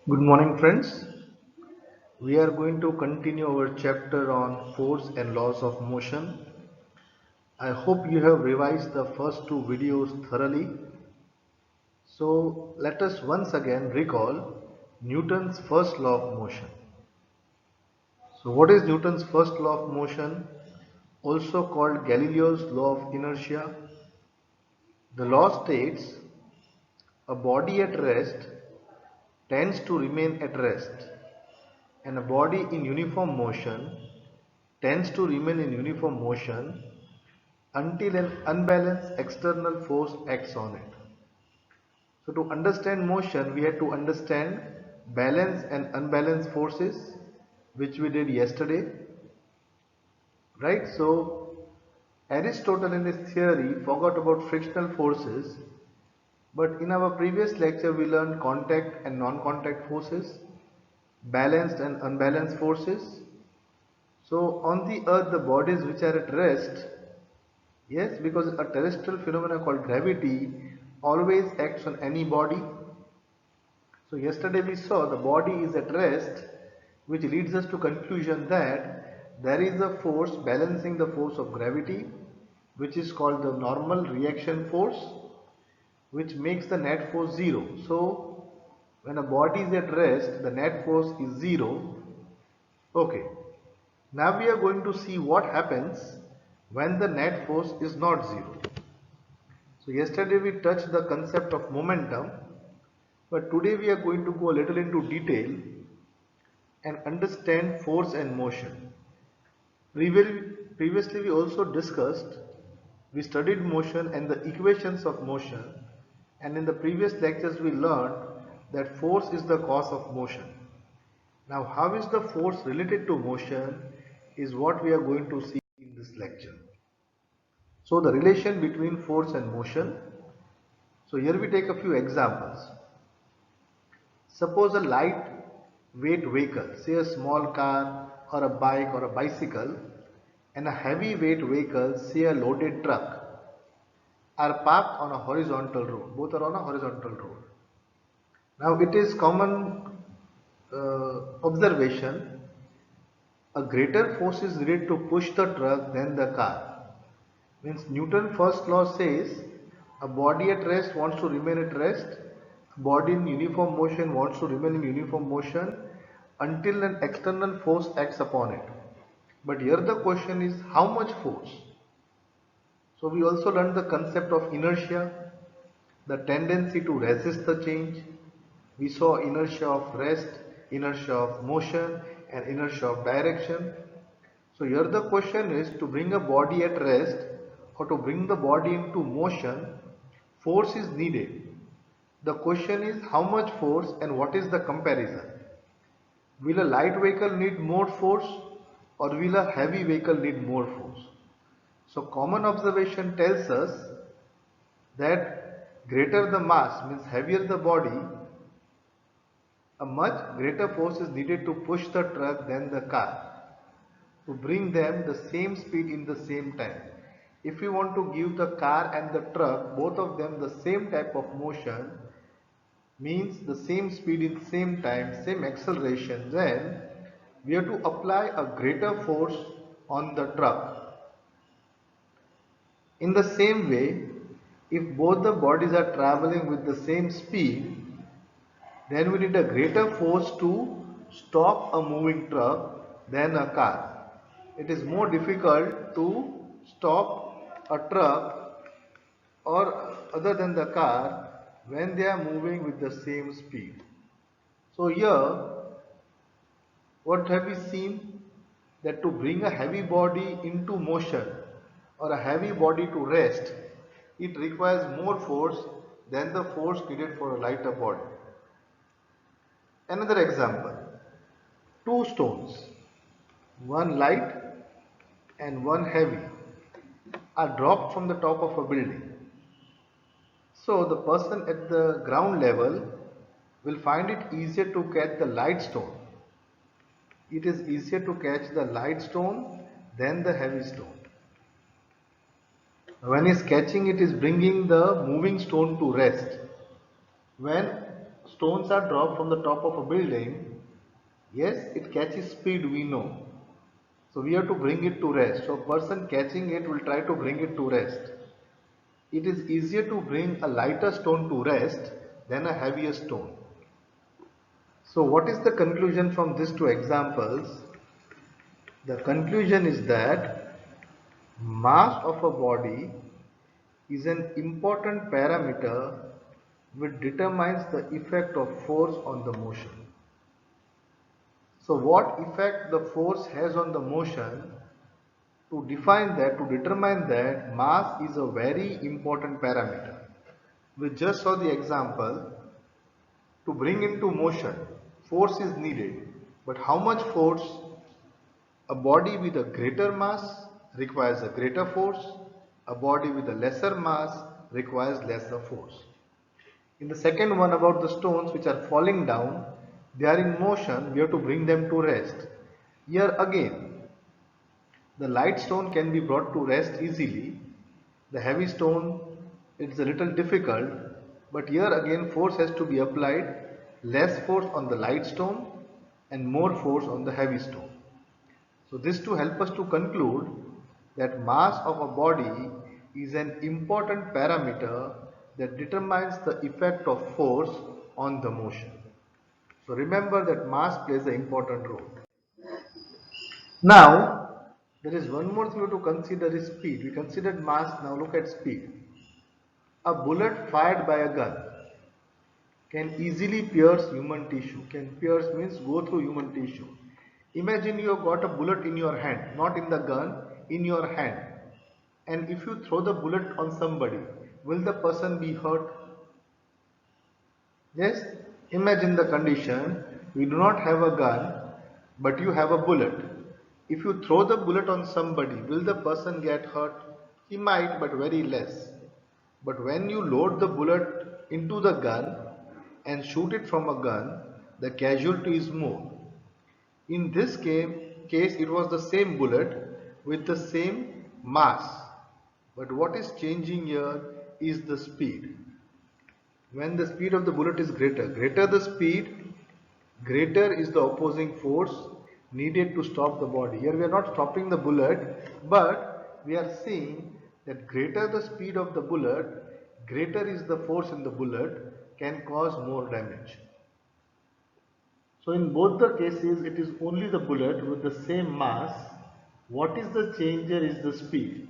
Good morning, friends. We are going to continue our chapter on force and laws of motion. I hope you have revised the first two videos thoroughly. So, let us once again recall Newton's first law of motion. So, what is Newton's first law of motion? Also called Galileo's law of inertia. The law states a body at rest tends to remain at rest, and a body in uniform motion tends to remain in uniform motion until an unbalanced external force acts on it. So to understand motion, we have to understand balance and unbalanced forces, which we did yesterday, right? So Aristotle in his theory forgot about frictional forces, but in our previous lecture we learned contact and non-contact forces, balanced and unbalanced forces. So on the earth, the bodies which are at rest, yes, because a terrestrial phenomena called gravity always acts on any body. So yesterday we saw the body is at rest, which leads us to conclusion that there is a force balancing the force of gravity, which is called the normal reaction force, which makes the net force zero. So when a body is at rest, the net force is zero. Okay. Now we are going to see what happens when the net force is not zero. So yesterday we touched the concept of momentum, but today we are going to go a little into detail and understand force and motion. Previously we also discussed, we studied motion and the equations of motion, and in the previous lectures we learned that force is the cause of motion. Now how is the force related to motion is what we are going to see in this lecture. So the relation between force and motion. So here we take a few examples. Suppose a light weight vehicle, say a small car or a bike or a bicycle, and a heavy weight vehicle, say a loaded truck, are parked on a horizontal road. Both are on a horizontal road. Now it is common observation, a greater force is needed to push the truck than the car. Means Newton's first law says a body at rest wants to remain at rest, a body in uniform motion wants to remain in uniform motion until an external force acts upon it. But here the question is how much force? So we also learned the concept of inertia, the tendency to resist the change. We saw inertia of rest, inertia of motion and inertia of direction. So here the question is to bring a body at rest or to bring the body into motion, force is needed. The question is how much force and what is the comparison? Will a light vehicle need more force or will a heavy vehicle need more force? So common observation tells us that greater the mass means heavier the body, a much greater force is needed to push the truck than the car, to bring them the same speed in the same time. If you want to give the car and the truck both of them the same type of motion, means the same speed in same time, same acceleration, then we have to apply a greater force on the truck. In the same way, if both the bodies are traveling with the same speed, then we need a greater force to stop a moving truck than a car. It is more difficult to stop a truck or other than the car when they are moving with the same speed. So here, what have we seen? That to bring a heavy body into motion or a heavy body to rest, it requires more force than the force needed for a lighter body. Another example, two stones, one light and one heavy, are dropped from the top of a building. So the person at the ground level will find it easier to catch the light stone. It is easier to catch the light stone than the heavy stone. When he is catching it is bringing the moving stone to rest. When stones are dropped from the top of a building, yes, it catches speed, we know. So we have to bring it to rest. So a person catching it will try to bring it to rest. It is easier to bring a lighter stone to rest than a heavier stone. So what is the conclusion from these two examples? The conclusion is that mass of a body is an important parameter which determines the effect of force on the motion. So what effect the force has on the motion, to define that, to determine that, mass is a very important parameter. We just saw the example. To bring into motion, force is needed. But how much force? A body with a greater mass requires a greater force. A body with a lesser mass requires lesser force. In the second one about the stones which are falling down, they are in motion, we have to bring them to rest. Here again, the light stone can be brought to rest easily. The heavy stone, it's a little difficult, but here again force has to be applied, less force on the light stone and more force on the heavy stone. So this to help us to conclude that mass of a body is an important parameter that determines the effect of force on the motion. So remember that mass plays an important role. Now, there is one more thing to consider is speed. We considered mass, now look at speed. A bullet fired by a gun can easily pierce human tissue. Can pierce means go through human tissue. Imagine you have got a bullet in your hand, not in the gun, in your hand. And if you throw the bullet on somebody, will the person be hurt? Yes? Imagine the condition, you do not have a gun, but you have a bullet. If you throw the bullet on somebody, will the person get hurt? He might, but very less. But when you load the bullet into the gun and shoot it from a gun, the casualty is more. In this case, it was the same bullet with the same mass. But what is changing here is the speed. When the speed of the bullet is greater the speed, greater is the opposing force needed to stop the body. Here we are not stopping the bullet, but we are seeing that greater the speed of the bullet, greater is the force in the bullet, can cause more damage. So in both the cases, it is only the bullet with the same mass. What is the change here is the speed.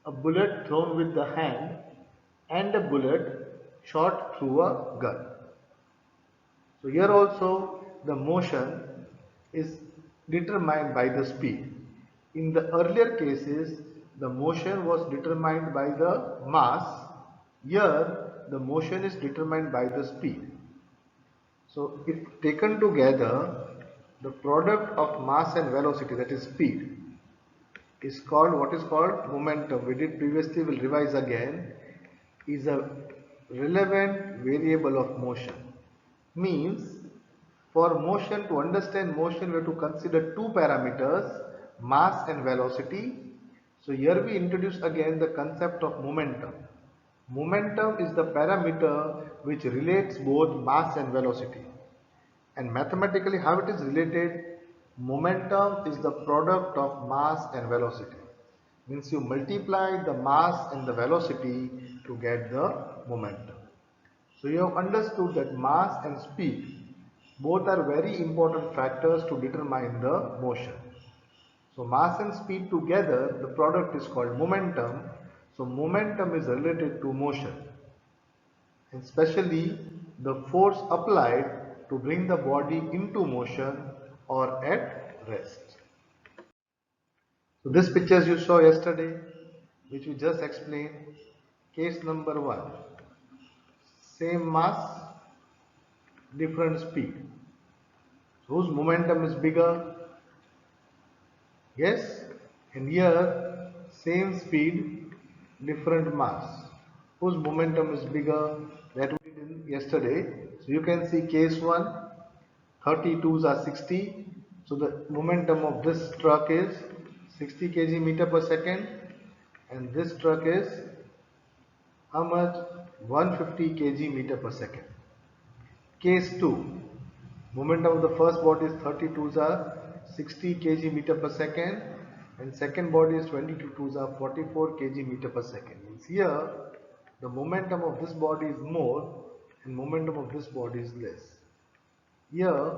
A bullet thrown with the hand and a bullet shot through a gun. So here also the motion is determined by the speed. In the earlier cases, the motion was determined by the mass. Here, the motion is determined by the speed. So if taken together, the product of mass and velocity, that is speed, is called what is called momentum. We did previously, we'll revise again, is a relevant variable of motion. Means for motion, to understand motion, we have to consider two parameters, mass and velocity. So here we introduce again the concept of momentum. Momentum is the parameter which relates both mass and velocity. And mathematically how it is related? Momentum is the product of mass and velocity. Means you multiply the mass and the velocity to get the momentum. So you have understood that mass and speed both are very important factors to determine the motion. So mass and speed together, the product is called momentum. So momentum is related to motion, and especially the force applied to bring the body into motion or at rest. So this pictures you saw yesterday, which we just explained. Case number 1, same mass, different speed. So whose momentum is bigger? Yes, and here same speed, different mass. Whose momentum is bigger? That we did yesterday. So you can see case 1, 32s are 60. So the momentum of this truck is 60 kg meter per second, and this truck is how much? 150 kg meter per second. Case 2. Momentum of the first body is 30 twos are 60 kg meter per second and second body is 22 twos are 44 kg meter per second. Means here the momentum of this body is more and momentum of this body is less. Here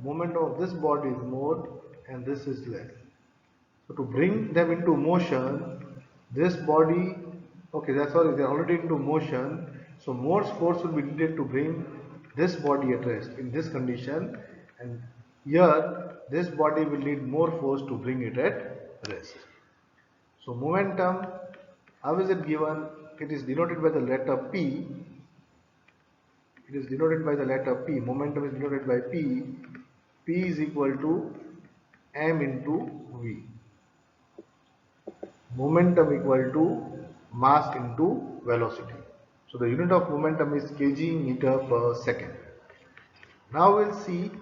momentum of this body is more and this is less. So to bring them into motion, this body, okay, that's all, they're already into motion. So more force will be needed to bring this body at rest in this condition, and here this body will need more force to bring it at rest. So momentum, how is it given? It is denoted by the letter P. It is denoted by the letter P. Momentum is denoted by P. P is equal to m into V. Momentum equal to mass into velocity. So the unit of momentum is kg meter per second. Now we'll see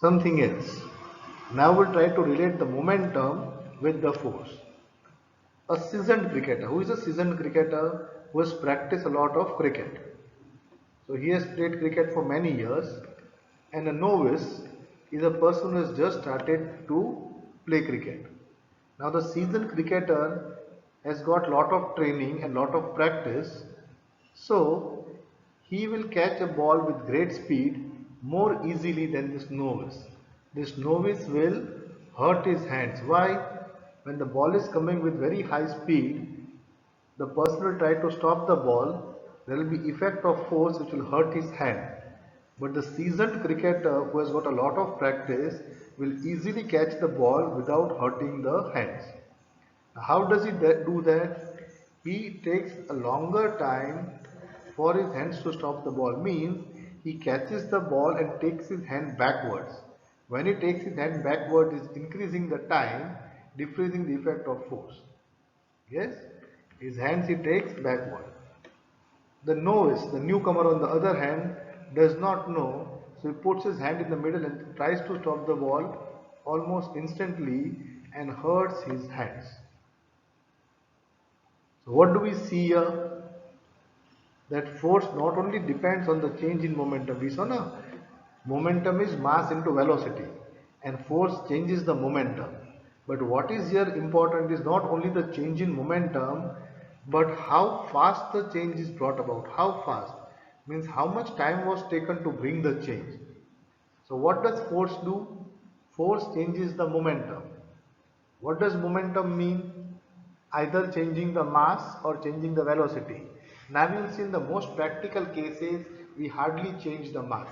something else. Now we'll try to relate the momentum with the force. A seasoned cricketer. Who is a seasoned cricketer? Who has practiced a lot of cricket. So he has played cricket for many years, and a novice is a person who has just started to play cricket. Now the seasoned cricketer has got lot of training and lot of practice, so he will catch a ball with great speed more easily than this novice. This novice will hurt his hands. Why? When the ball is coming with very high speed, the person will try to stop the ball, there will be effect of force which will hurt his hand. But the seasoned cricketer who has got a lot of practice will easily catch the ball without hurting the hands. How does he do that? He takes a longer time for his hands to stop the ball. Means he catches the ball and takes his hand backwards. When he takes his hand backward, is increasing the time, decreasing the effect of force. Yes? His hands he takes backward. The novice, the newcomer on the other hand, does not know, so he puts his hand in the middle and tries to stop the ball almost instantly and hurts his hands. So what do we see here? That force not only depends on the change in momentum. We saw now, momentum is mass into velocity and force changes the momentum. But what is here important is not only the change in momentum, but how fast the change is brought about. How fast means how much time was taken to bring the change. So what does force do? Force changes the momentum. What does momentum mean? Either changing the mass or changing the velocity. Now you will see in the most practical cases, we hardly change the mass.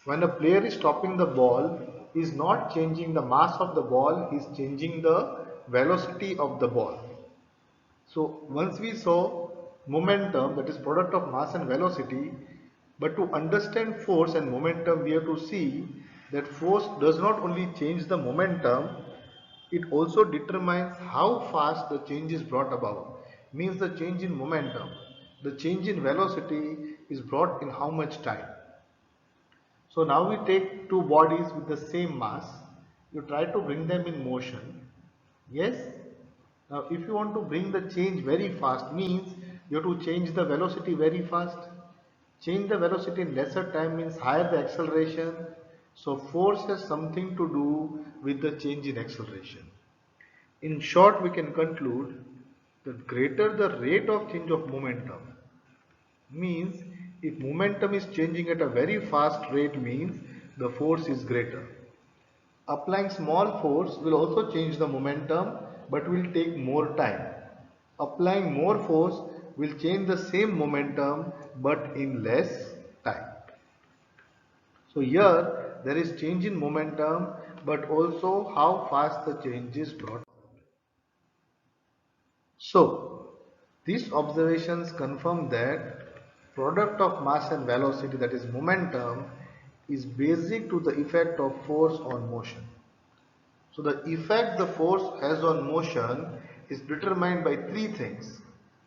When a player is stopping the ball, he is not changing the mass of the ball, he is changing the velocity of the ball. So once we saw momentum, that is product of mass and velocity, but to understand force and momentum, we have to see that force does not only change the momentum, it also determines how fast the change is brought about. Means the change in momentum, the change in velocity is brought in how much time. So now we take two bodies with the same mass, you try to bring them in motion. Yes? Now if you want to bring the change very fast, means you have to change the velocity very fast. Change the velocity in lesser time means higher the acceleration. So force has something to do with the change in acceleration. In short, we can conclude that greater the rate of change of momentum means if momentum is changing at a very fast rate means the force is greater. Applying small force will also change the momentum but will take more time. Applying more force will change the same momentum but in less time. So here there is change in momentum but also how fast the change is brought. So these observations confirm that product of mass and velocity, that is momentum, is basic to the effect of force on motion. So the effect the force has on motion is determined by three things: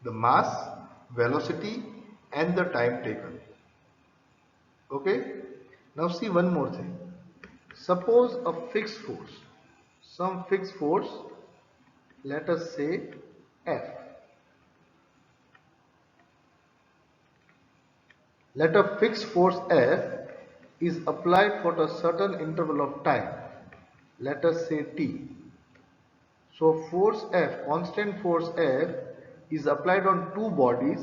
the mass, velocity and the time taken. Okay? Now see one more thing. Suppose a fixed force, some fixed force, let us say F. Let a fixed force F is applied for a certain interval of time, let us say t. So force F, constant force F is applied on two bodies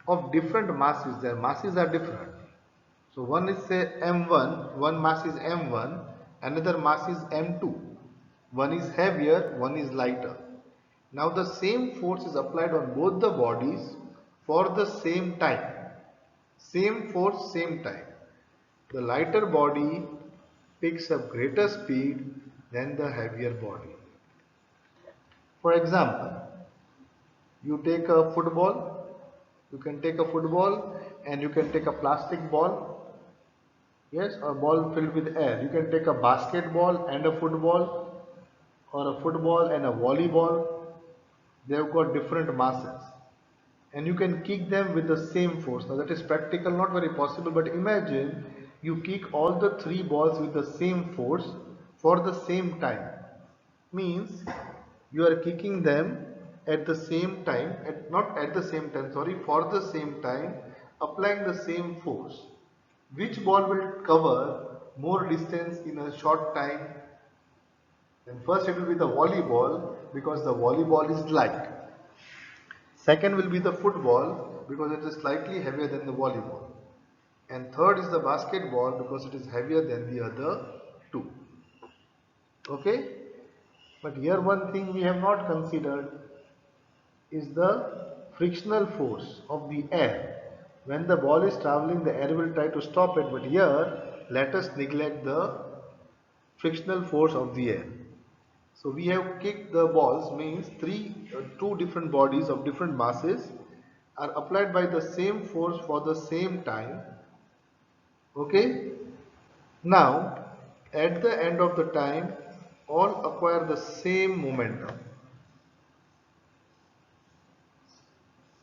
of different masses. Their masses are different. So one is say M1, one mass is M1, another mass is M2. One is heavier, one is lighter. Now the same force is applied on both the bodies for the same time. Same force, same time. The lighter body picks up greater speed than the heavier body. For example, you take a football, you can take a football and you can take a plastic ball, yes, a ball filled with air. You can take a basketball and a football, or a football and a volleyball. They have got different masses and you can kick them with the same force. Now that is practical, not very possible, but imagine you kick all the three balls with the same force for the same time. Means you are kicking them at the same time, not at the same time, sorry, for the same time, applying the same force. Which ball will cover more distance in a short time? Then first it will be the volleyball, because the volleyball is light. Second will be the football, because it is slightly heavier than the volleyball. And third is the basketball, because it is heavier than the other two. Okay? But here one thing we have not considered is the frictional force of the air. When the ball is traveling, the air will try to stop it, but here let us neglect the frictional force of the air. So we have kicked the balls, means two different bodies of different masses are applied by the same force for the same time. Okay? Now, at the end of the time, all acquire the same momentum.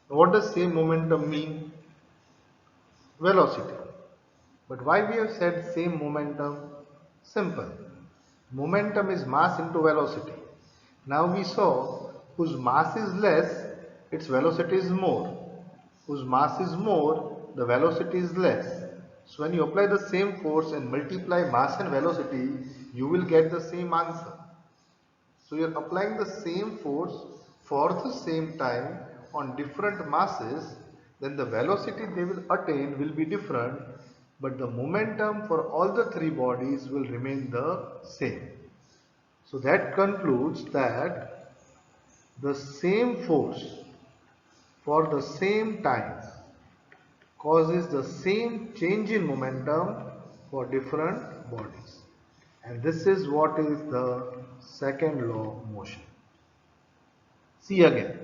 What does same momentum mean? Velocity. But why we have said same momentum? Simple. Momentum is mass into velocity. Now we saw whose mass is less, its velocity is more. Whose mass is more, the velocity is less. So when you apply the same force and multiply mass and velocity, you will get the same answer. So you are applying the same force for the same time on different masses, then the velocity they will attain will be different, but the momentum for all the three bodies will remain the same. So that concludes that the same force for the same time causes the same change in momentum for different bodies. And this is what is the second law of motion. See again,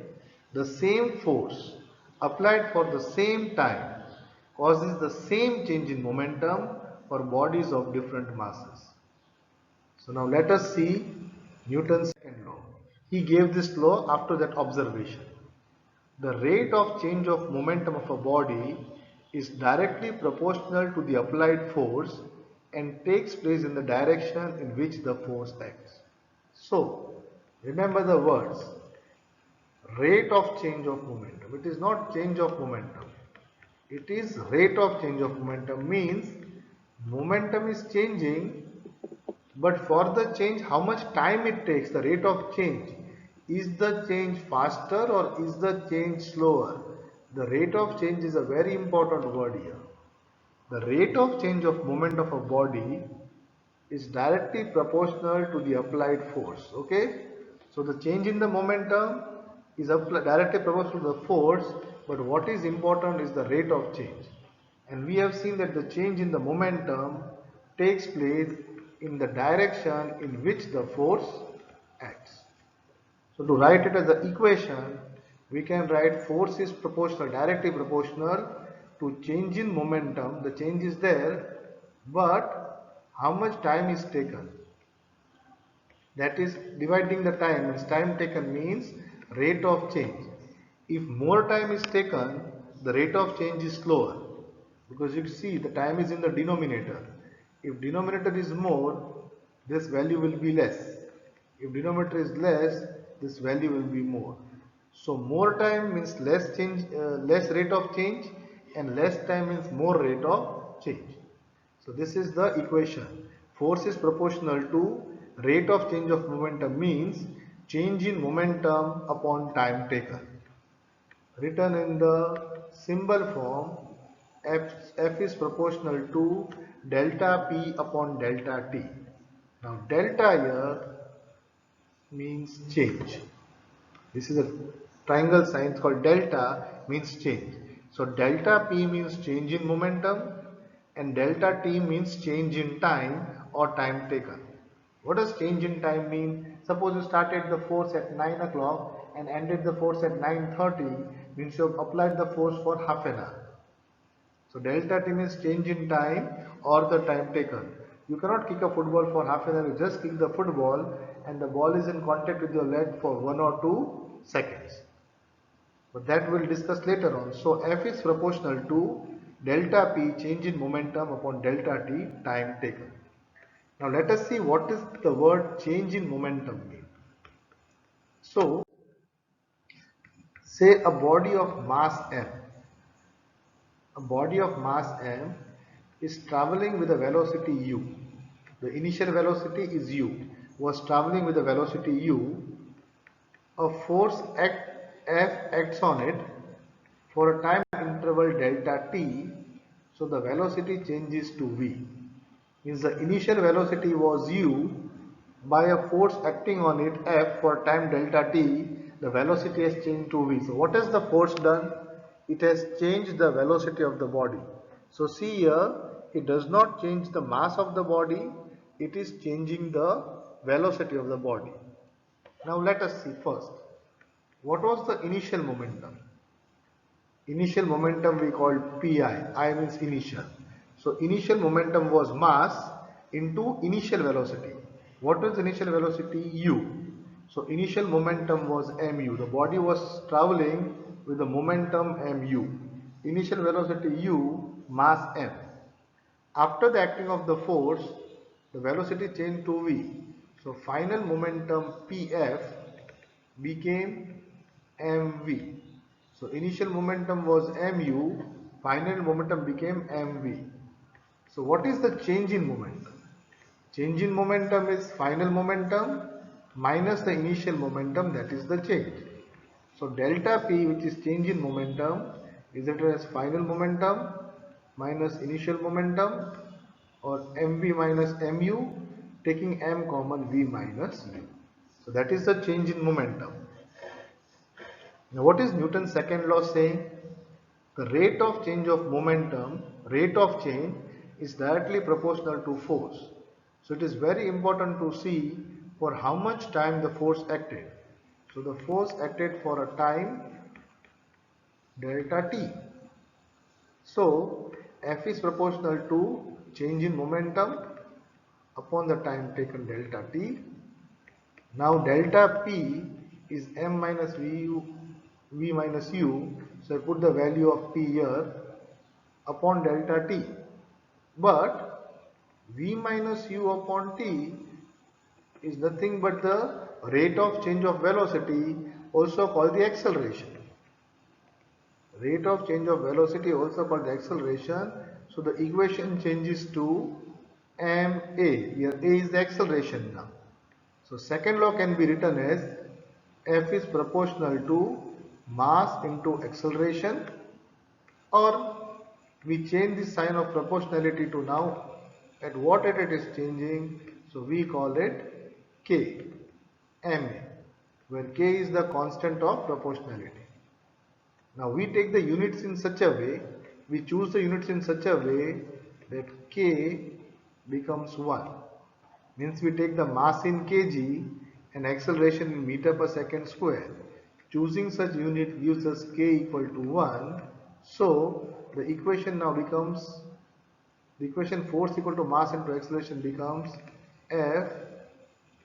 the same force applied for the same time causes the same change in momentum for bodies of different masses. So now let us see Newton's second law. He gave this law after that observation. The rate of change of momentum of a body is directly proportional to the applied force and takes place in the direction in which the force acts. So, remember the words rate of change of momentum. It is not change of momentum. It is rate of change of momentum, means momentum is changing, but for the change how much time it takes, the rate of change. Is the change faster or is the change slower? The rate of change is a very important word here. The rate of change of moment of a body is directly proportional to the applied force. Okay, so the change in the momentum is directly proportional to the force, but what is important is the rate of change. And we have seen that the change in the momentum takes place in the direction in which the force acts. So to write it as an equation, we can write force is proportional, directly proportional to change in momentum. The change is there, but how much time is taken? That is dividing the time, and time taken means rate of change. If more time is taken, the rate of change is slower, because you see the time is in the denominator. If denominator is more, this value will be less. If denominator is less, this value will be more. So more time means less change, less rate of change. and less time means more rate of change. So this is the equation. Force is proportional to rate of change of momentum means change in momentum upon time taken. Written in the symbol form, F is proportional to delta P upon delta T. Now delta here means change. This is a triangle sign called delta means change. So delta P means change in momentum and delta T means change in time or time taken. What does change in time mean? Suppose you started the force at 9 o'clock and ended the force at 9:30, means you have applied the force for half an hour. So delta T means change in time or the time taken. You cannot kick a football for half an hour, you just kick the football and the ball is in contact with your leg for 1 or 2 seconds. But that we'll discuss later on. So F is proportional to delta P change in momentum upon delta T time taken. Now let us see what is the word change in momentum mean. So say a body of mass m. A body of mass m is traveling with a velocity u. The initial velocity is u. Was traveling with a velocity u. A force F acts on it for a time interval delta t. So the velocity changes to v. Means the initial velocity was u. By a force acting on it F for time delta t, the velocity has changed to v. So what has the force done? It has changed the velocity of the body. So see here, it does not change the mass of the body, it is changing the velocity of the body. Now let us see first, what was the initial momentum? Initial momentum we called Pi, I means initial. So initial momentum was mass into initial velocity. What was initial velocity? U. So initial momentum was mu. The body was traveling with the momentum mu. Initial velocity u, mass m. After the acting of the force, the velocity changed to v. So final momentum Pf became mv. So initial momentum was mu, final momentum became mv. So what is the change in momentum? Change in momentum is final momentum minus the initial momentum, that is the change. So delta P, which is change in momentum, is written as final momentum minus initial momentum, or mv minus mu, taking m common, v minus u. So that is the change in momentum. Now what is Newton's second law saying? The rate of change of momentum, rate of change, is directly proportional to force. So it is very important to see for how much time the force acted. So the force acted for a time delta t. So F is proportional to change in momentum upon the time taken delta t. Now delta p is m minus v minus u. So I put the value of p here upon delta t. But v minus u upon t is nothing but the rate of change of velocity, also called the acceleration. Rate of change of velocity, also called the acceleration. So the equation changes to ma. Here a is the acceleration now. So second law can be written as F is proportional to mass into acceleration, or we change the sign of proportionality to now at what rate it is changing. So we call it K, ma, where K is the constant of proportionality. Now we take the units in such a way, we choose the units in such a way that K becomes 1. Means we take the mass in kg and acceleration in meter per second square. Choosing such unit gives us K equal to 1. So the equation now becomes, the equation force equal to mass into acceleration becomes F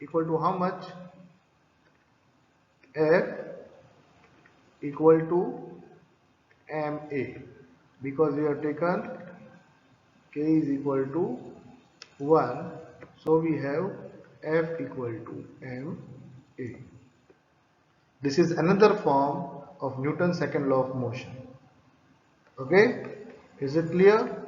equal to how much? F equal to ma, because we have taken K is equal to 1, so we have F equal to ma. This is another form of Newton's second law of motion. Okay. Is it clear?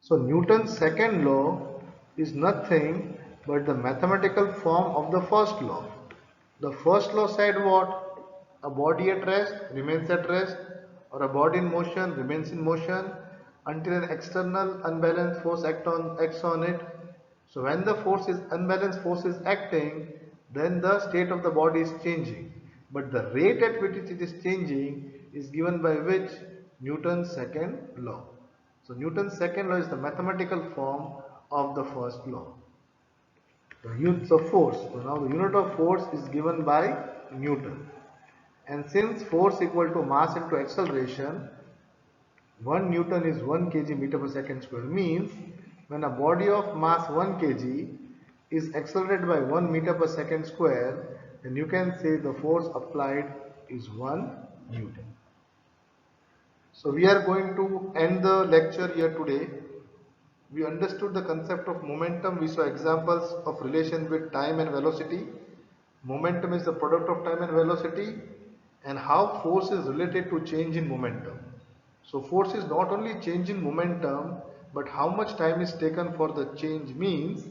So Newton's second law is nothing but the mathematical form of the first law. The first law said what? A body at rest remains at rest, or a body in motion remains in motion until an external unbalanced force acts on it. So when the unbalanced force is acting, then the state of the body is changing. But the rate at which it is changing is given by which? Newton's second law. So Newton's second law is the mathematical form of the first law. The units of force. So now the unit of force is given by Newton. And since force equal to mass into acceleration, 1 Newton is 1 kg meter per second square, means when a body of mass 1 kg is accelerated by 1 meter per second square, then you can say the force applied is 1 Newton. So we are going to end the lecture here today. We understood the concept of momentum. We saw examples of relation with time and velocity. Momentum is the product of time and velocity, and how force is related to change in momentum. So force is not only change in momentum, but how much time is taken for the change, means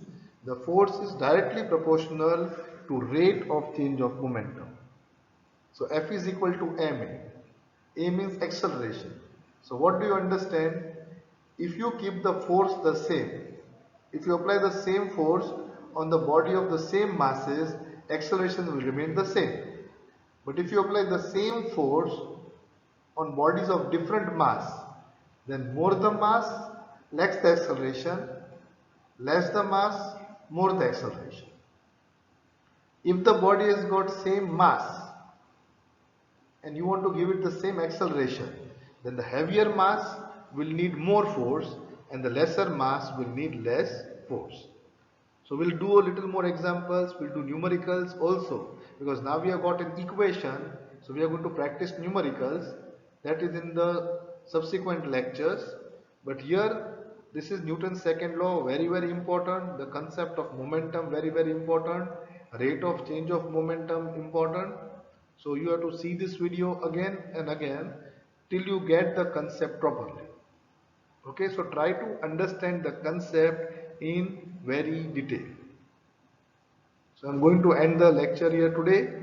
the force is directly proportional to rate of change of momentum. So F is equal to ma. A means acceleration. So what do you understand? If you keep the force the same, if you apply the same force on the body of the same masses, acceleration will remain the same. But if you apply the same force on bodies of different mass, then more the mass, less the acceleration, less the mass, more the acceleration. If the body has got same mass and you want to give it the same acceleration, then the heavier mass will need more force and the lesser mass will need less force. So we'll do a little more examples, we'll do numericals also, because now we have got an equation, so we are going to practice numericals. That is in the subsequent lectures. But here, this is Newton's second law, very very important. The concept of momentum, very very important. Rate of change of momentum, important. So you have to see this video again and again till you get the concept properly. Okay, so try to understand the concept in very detail. So I'm going to end the lecture here today,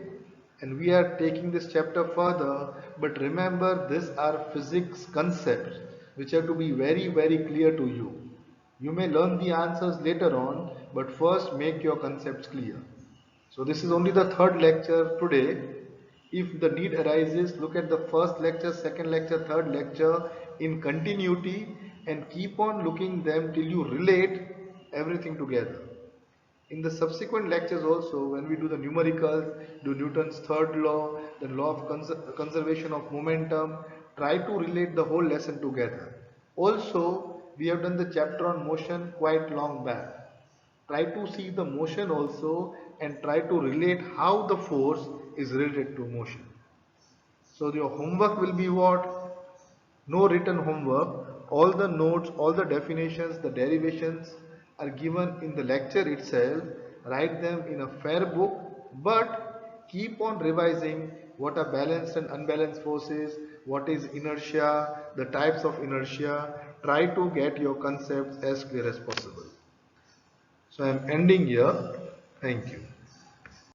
and we are taking this chapter further, but remember, these are physics concepts which have to be very very clear to you. You may learn the answers later on, but first make your concepts clear. So this is only the third lecture today. If the need arises, look at the first lecture, second lecture, third lecture in continuity and keep on looking them till you relate everything together. In the subsequent lectures also, when we do the numericals, do Newton's third law, the law of conservation of momentum, try to relate the whole lesson together. Also, we have done the chapter on motion quite long back. Try to see the motion also and try to relate how the force is related to motion. So your homework will be what? No written homework. All the notes, all the definitions, the derivations are given in the lecture itself. Write them in a fair book, but keep on revising what are balanced and unbalanced forces, what is inertia, the types of inertia. Try to get your concepts as clear as possible. So I am ending here. Thank you.